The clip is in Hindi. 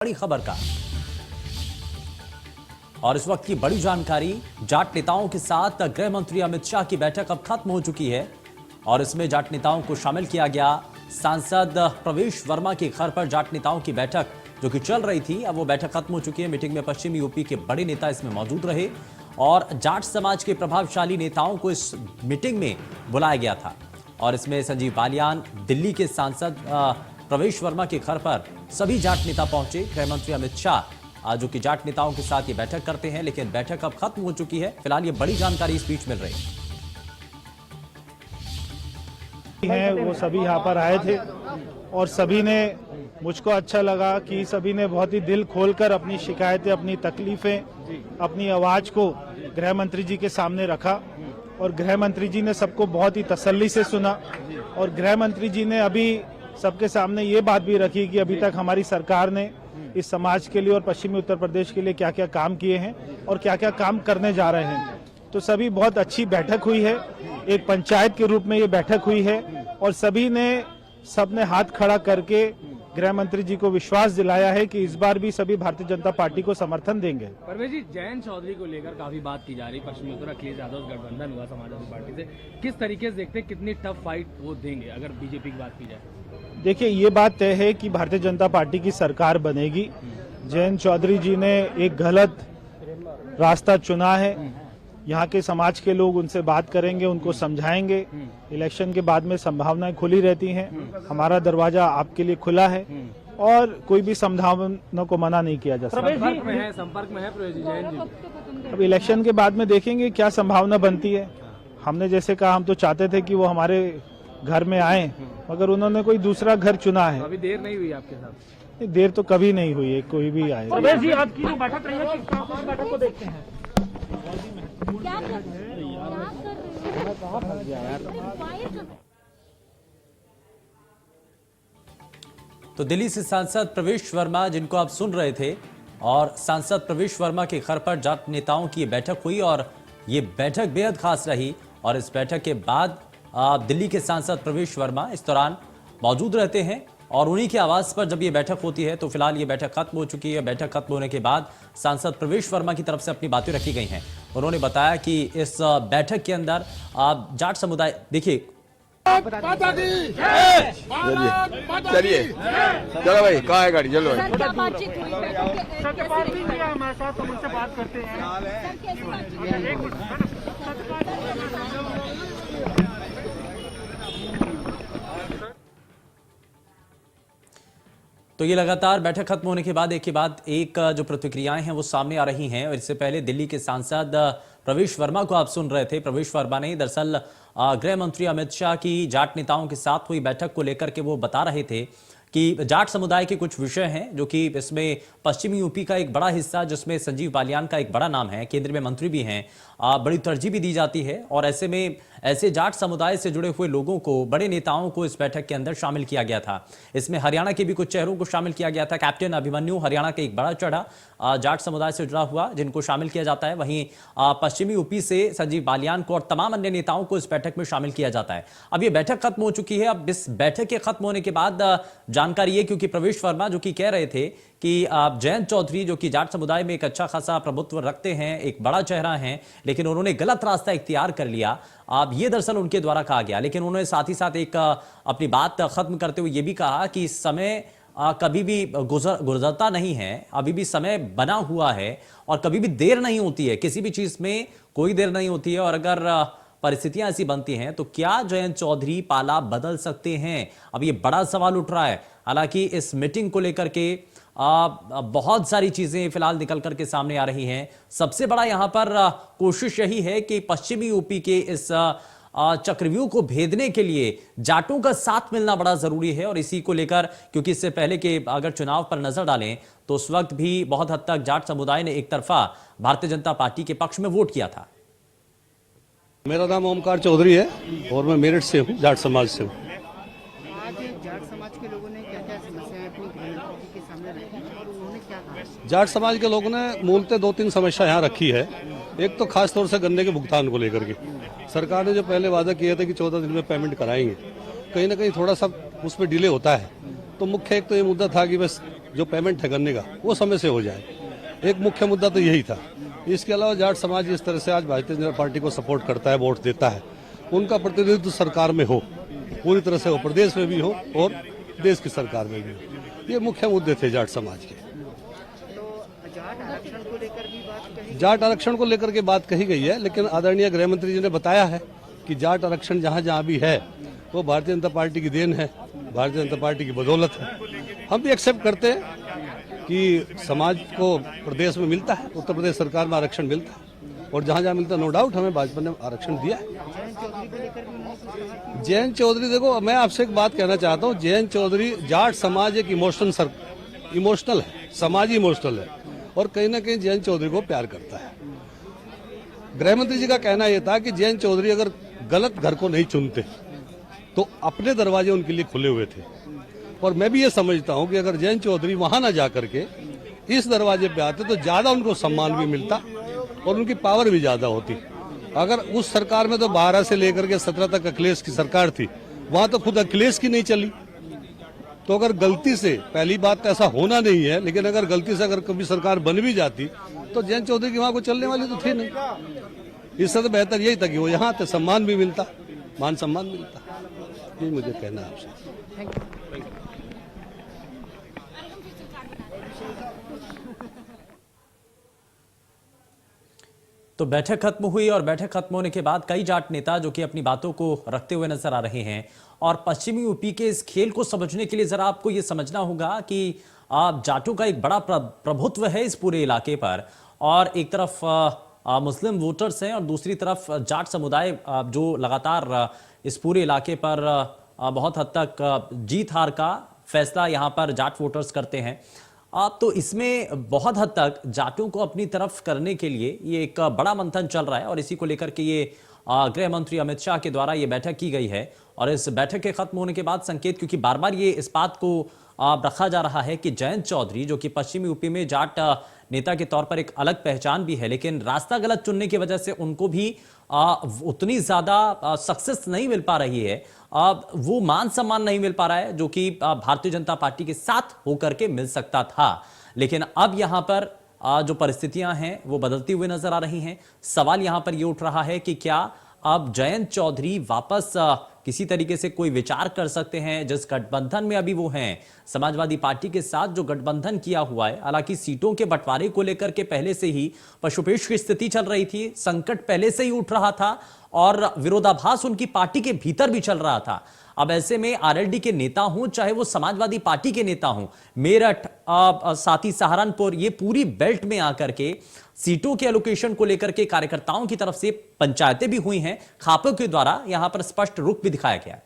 बड़ी खबर का और इस वक्त की बड़ी जानकारी, जाट नेताओं के साथ गृह मंत्री अमित शाह की बैठक अब खत्म हो चुकी है और इसमें जाट नेताओं को शामिल किया गया। सांसद प्रवेश वर्मा के घर पर जाट नेताओं की बैठक जो कि चल रही थी, अब वो बैठक खत्म हो चुकी है। मीटिंग में पश्चिमी यूपी के बड़े नेता इसमें मौजूद रहे और जाट समाज के प्रभावशाली नेताओं को इस मीटिंग में बुलाया गया था और इसमें संजीव बालियान, दिल्ली के सांसद प्रवेश वर्मा के घर पर सभी जाट नेता पहुंचे। गृह मंत्री अमित शाह जो कि जाट नेताओं के साथ ये बैठक करते हैं, लेकिन बैठक अब खत्म हो चुकी है। फिलहाल ये बड़ी जानकारी इस बीच मिल रही है। वो सभी यहाँ पर आए थे और सभी ने, मुझको अच्छा लगा कि सभी ने बहुत ही दिल खोलकर अपनी शिकायतें, अपनी तकलीफें, अपनी आवाज को गृह मंत्री जी के सामने रखा और गृह मंत्री जी ने सबको बहुत ही तसल्ली से सुना और गृह मंत्री जी ने अभी सबके सामने ये बात भी रखी कि अभी तक हमारी सरकार ने इस समाज के लिए और पश्चिमी उत्तर प्रदेश के लिए क्या क्या काम किए हैं और क्या क्या काम करने जा रहे हैं। तो सभी बहुत अच्छी बैठक हुई है, एक पंचायत के रूप में ये बैठक हुई है और सबने हाथ खड़ा करके गृह मंत्री जी को विश्वास दिलाया है कि इस बार भी सभी भारतीय जनता पार्टी को समर्थन देंगे। परवेश जी, जयंत चौधरी को लेकर काफी बात की जा रही, पश्चिमी उत्तर अखिलेश यादव गठबंधन हुआ समाजवादी पार्टी से, किस तरीके से देखते हैं, कितनी टफ फाइट वो देंगे अगर बीजेपी की बात की जाए? देखिए, ये बात तय है कि भारतीय जनता पार्टी की सरकार बनेगी। जयंत चौधरी जी ने एक गलत रास्ता चुना है। यहाँ के समाज के लोग उनसे बात करेंगे, उनको समझाएंगे। इलेक्शन के बाद में संभावनाएं खुली रहती हैं। हमारा दरवाजा आपके लिए खुला है और कोई भी संभावना को मना नहीं किया जा सकता। संपर्क में है प्रवेश जी जैन जी। अब इलेक्शन के बाद में देखेंगे क्या संभावना बनती है। हमने जैसे कहा, हम तो चाहते थे कि वो हमारे घर में आए, मगर उन्होंने कोई दूसरा घर चुना है। अभी देर नहीं हुई आपके साथ? देर तो कभी नहीं हुई है, कोई भी आए। जी, आपकी जो बैठक रही है, किस बैठक को देखते हैं? तो दिल्ली से सांसद प्रवेश वर्मा, जिनको आप सुन रहे थे, और सांसद प्रवेश वर्मा के घर पर जाट नेताओं की बैठक हुई और ये बैठक बेहद खास रही। और इस बैठक के बाद दिल्ली के सांसद प्रवेश वर्मा इस दौरान मौजूद रहते हैं और उन्हीं के आवास पर जब ये बैठक होती है तो फिलहाल ये बैठक खत्म हो चुकी है। बैठक खत्म होने के बाद सांसद प्रवेश वर्मा की तरफ से अपनी बातें रखी गई हैं। उन्होंने बताया कि इस बैठक के अंदर जाट समुदाय, देखिए, चलिए चलो भाई, कहाँ है गाड़ी, चलो भाई। बात करते हैं। तो ये लगातार बैठक खत्म होने के बाद एक के बाद एक जो प्रतिक्रियाएं हैं वो सामने आ रही हैं। और इससे पहले दिल्ली के सांसद प्रवेश वर्मा को आप सुन रहे थे। प्रवेश वर्मा ने दरअसल गृह मंत्री अमित शाह की जाट नेताओं के साथ हुई बैठक को लेकर के वो बता रहे थे कि जाट समुदाय के कुछ विषय हैं जो कि इसमें पश्चिमी यूपी का एक बड़ा हिस्सा, जिसमें संजीव बालियान का एक बड़ा नाम है, केंद्र में मंत्री भी हैं, बड़ी तरजीह भी दी जाती है। और ऐसे में ऐसे जाट समुदाय से जुड़े हुए लोगों को, बड़े नेताओं को इस बैठक के अंदर शामिल किया गया था। इसमें हरियाणा के भी कुछ चेहरों को शामिल किया गया था। कैप्टन अभिमन्यु हरियाणा के एक बड़ा चढ़ा जाट समुदाय से जुड़ा हुआ, जिनको शामिल किया जाता है। वहीं पश्चिमी यूपी से संजीव बालियान को और तमाम अन्य नेताओं को इस बैठक में शामिल किया जाता है। अब ये बैठक खत्म हो चुकी है। अब इस बैठक के खत्म होने के बाद जानकारी है, क्योंकि प्रवेश वर्मा जो कि कह रहे थे कि जयंत चौधरी जो कि जाट समुदाय में एक अच्छा खासा प्रभुत्व रखते हैं, एक बड़ा चेहरा हैं, लेकिन उन्होंने गलत रास्ता इख्तियार कर लिया। अब ये दरअसल उनके द्वारा कहा गया, लेकिन उन्होंने साथ ही साथ एक अपनी बात खत्म करते हुए ये भी कहा कि समय कभी भी गुजरता नहीं है, अभी भी समय बना हुआ है और कभी भी देर नहीं होती है। किसी भी चीज में कोई देर नहीं होती है और अगर परिस्थितियां ऐसी बनती हैं तो क्या जयंत चौधरी पाला बदल सकते हैं? अब ये बड़ा सवाल उठ रहा है। हालांकि इस मीटिंग को लेकर के बहुत सारी चीजें फिलहाल निकल करके सामने आ रही हैं। सबसे बड़ा यहां पर कोशिश यही है कि पश्चिमी यूपी के इस चक्रव्यूह को भेदने के लिए जाटों का साथ मिलना बड़ा जरूरी है। और इसी को लेकर, क्योंकि इससे पहले के अगर चुनाव पर नजर डालें तो उस वक्त भी बहुत हद तक जाट समुदाय ने एक तरफा भारतीय जनता पार्टी के पक्ष में वोट किया था। मेरा नाम ओमकार चौधरी है और मैं मेरठ से हूँ, जाट समाज से हूँ। आज जाट समाज के लोगों ने क्या क्या समस्याएं अपनी गृहमंत्री के सामने रखी और उन्होंने क्या कहा? जाट समाज के लोगों ने मूलतः 2-3 समस्या यहाँ रखी है। एक तो खास तौर से गन्ने के भुगतान को लेकर के सरकार ने जो पहले वादा किया था कि 14 दिन में पेमेंट कराएंगे, कहीं ना कहीं थोड़ा सा उसमें डिले होता है। तो मुख्य एक तो ये मुद्दा था कि बस जो पेमेंट है गन्ने का वो समय से हो जाए। एक मुख्य मुद्दा तो यही था। इसके अलावा जाट समाज इस तरह से आज भारतीय जनता पार्टी को सपोर्ट करता है, वोट देता है, उनका प्रतिनिधित्व सरकार में हो, पूरी तरह से हो, प्रदेश में भी हो और देश की सरकार में भी हो। ये मुख्य मुद्दे थे जाट समाज के। तो जाट आरक्षण को लेकर भी बात कही। जाट आरक्षण को लेकर के बात कही गई है, लेकिन आदरणीय गृह मंत्री जी ने बताया है कि जाट आरक्षण जहाँ जहाँ भी है वो भारतीय जनता पार्टी की देन है, भारतीय जनता पार्टी की बदौलत है। हम भी एक्सेप्ट करते हैं कि समाज को प्रदेश में मिलता है, उत्तर प्रदेश सरकार में आरक्षण मिलता है और जहाँ जहाँ मिलता है नो डाउट हमें भाजपा ने आरक्षण दिया है। जयंत चौधरी को लेकर भी उन्होंने कुछ कहा। जयंत चौधरी, देखो मैं आपसे एक बात कहना चाहता हूँ, जयंत चौधरी, जाट समाज एक इमोशनल है, समाज इमोशनल है और कहीं ना कहीं जयंत चौधरी को प्यार करता है। गृह मंत्री जी का कहना यह था कि जयंत चौधरी अगर गलत घर को नहीं चुनते तो अपने दरवाजे उनके लिए खुले हुए थे और मैं भी ये समझता हूं कि अगर जयंत चौधरी वहां ना जाकर के इस दरवाजे पे आते तो ज्यादा उनको सम्मान भी मिलता और उनकी पावर भी ज्यादा होती। अगर उस सरकार में तो 12 से लेकर के 17 तक अखिलेश की सरकार थी, वहां तो खुद अखिलेश की नहीं चली। तो अगर गलती से, पहली बात तो ऐसा होना नहीं है, लेकिन अगर गलती से अगर कभी सरकार बन भी जाती तो जयंत चौधरी की वहां को चलने वाली तो थी नहीं। इससे तो बेहतर यही था कि वो यहाँ आते, सम्मान भी मिलता, मान सम्मान मिलता। यही मुझे कहना है आपसे। तो बैठक खत्म हुई और बैठक खत्म होने के बाद कई जाट नेता जो कि अपनी बातों को रखते हुए नजर आ रहे हैं और पश्चिमी यूपी के इस खेल को समझने के लिए जरा आपको यह समझना होगा कि जाटों का एक बड़ा प्रभुत्व है इस पूरे इलाके पर और एक तरफ मुस्लिम वोटर्स हैं और दूसरी तरफ जाट समुदाय जो लगातार इस पूरे इलाके पर बहुत हद तक जीत हार का फैसला यहां पर जाट वोटर्स करते हैं। तो इसमें बहुत हद तक जाटों को अपनी तरफ करने के लिए ये एक बड़ा मंथन चल रहा है और इसी को लेकर के ये गृह मंत्री अमित शाह के द्वारा ये बैठक की गई है और इस बैठक के खत्म होने के बाद संकेत, क्योंकि बार बार ये इस बात को रखा जा रहा है कि जयंत चौधरी जो कि पश्चिमी यूपी में जाट नेता के तौर पर एक अलग पहचान भी है, लेकिन रास्ता गलत चुनने की वजह से उनको भी उतनी ज्यादा सक्सेस नहीं मिल पा रही है, वो मान सम्मान नहीं मिल पा रहा है जो कि भारतीय जनता पार्टी के साथ होकर के मिल सकता था। लेकिन अब यहां पर जो परिस्थितियां हैं वो बदलती हुई नजर आ रही हैं। सवाल यहां पर ये उठ रहा है कि क्या अब जयंत चौधरी वापस किसी तरीके से कोई विचार कर सकते हैं जिस गठबंधन में अभी वो हैं, समाजवादी पार्टी के साथ जो गठबंधन किया हुआ है। हालांकि सीटों के बंटवारे को लेकर के पहले से ही पशुपेश की स्थिति चल रही थी, संकट पहले से ही उठ रहा था और विरोधाभास उनकी पार्टी के भीतर भी चल रहा था। अब ऐसे में आरएलडी के नेता हों चाहे वो समाजवादी पार्टी के नेता हों, मेरठ साथ ही सहारनपुर, ये पूरी बेल्ट में आकर के सीटों के एलोकेशन को लेकर के कार्यकर्ताओं की तरफ से पंचायतें भी हुई हैं, खापों के द्वारा यहां पर स्पष्ट रुख भी दिखाया गया है।